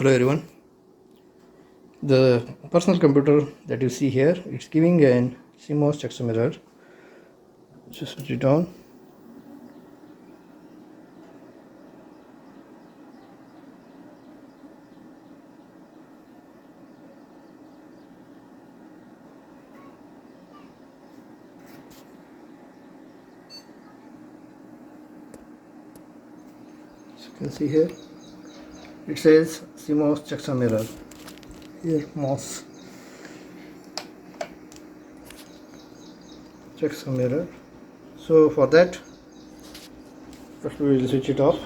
Hello everyone. The personal computer that you see here, it's giving an CMOS checksum error. Just switch it on. As you can see here, it says CMOS checksum error. Here MOS checksum error. So for that, first we will switch it off.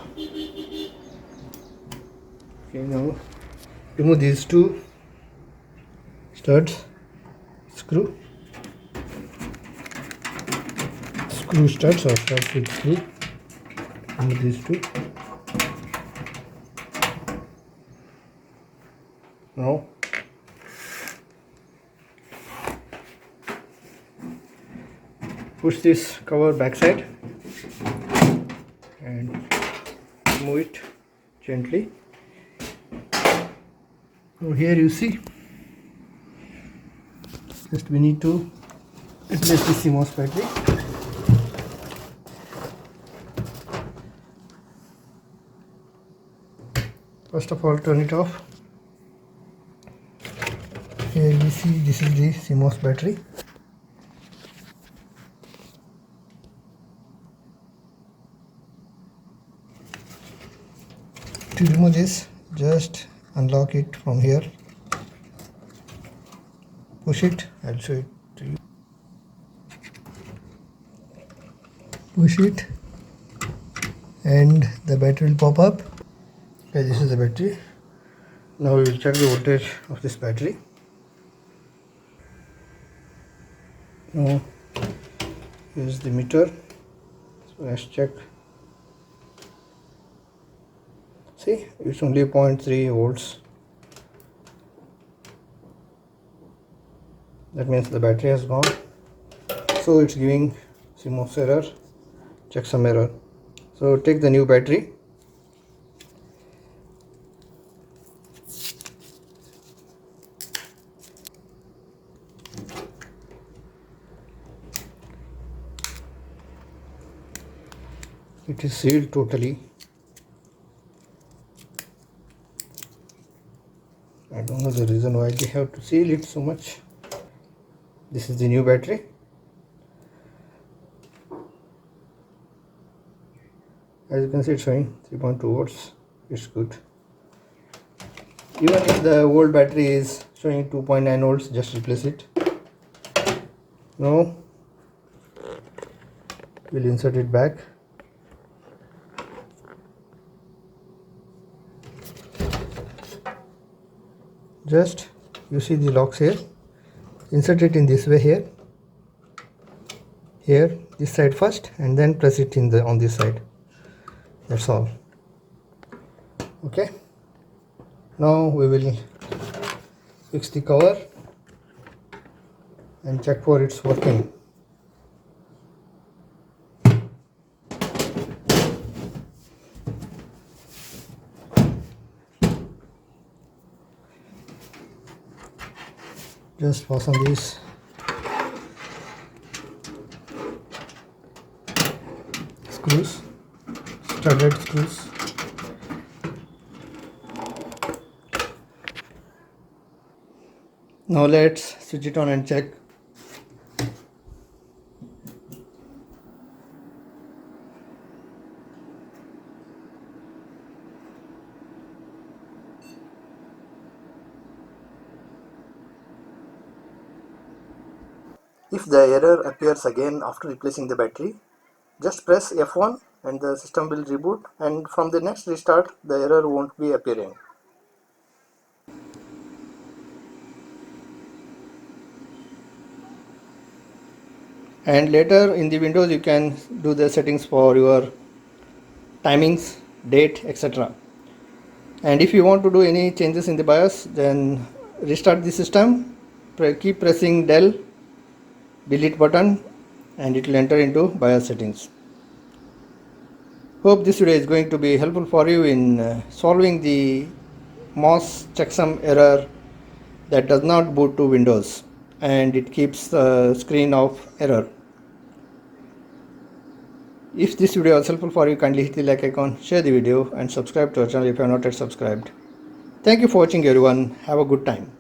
Okay, now remove these two studs, screw studs or studs with screw. Remove these two. Now push this cover backside and move it gently. So here you see, just we need to replace the CMOS battery. First of all, turn it off. Here you see, this is the CMOS battery. To remove this, just unlock it from here. Push it, I'll show it to you. Push it and the battery will pop up. Okay, this is the battery. Now we will check the voltage of this battery. Now here's the meter, so let's check. See, it's only 0.3 volts. That means the battery has gone. So it's giving CMOS error, checksum error. So take the new battery. It is sealed totally. I don't know the reason why they have to seal it so much. This is the new battery. As you can see, it's showing 3.2 volts. It's good. Even if the old battery is showing 2.9 volts, just replace it. Now we'll insert it back. Just you see the locks here, insert it in this way here this side first, and then press it in the on this side. That's all. Okay, now we will fix the cover and check for its working. Just fasten these screws, studded screws. Now let's switch it on and check. If the error appears again after replacing the battery, just press F1 and the system will reboot, and from the next restart the error won't be appearing. And later in the Windows you can do the settings for your timings, date, etc. And if you want to do any changes in the BIOS, then restart the system, keep pressing del delete button, and it will enter into BIOS settings. Hope this video is going to be helpful for you in solving the MOS checksum error that does not boot to Windows, and it keeps the screen of error. If this video was helpful for you, kindly hit the like icon, share the video and subscribe to our channel if you are not yet subscribed. Thank you for watching everyone. Have a good time.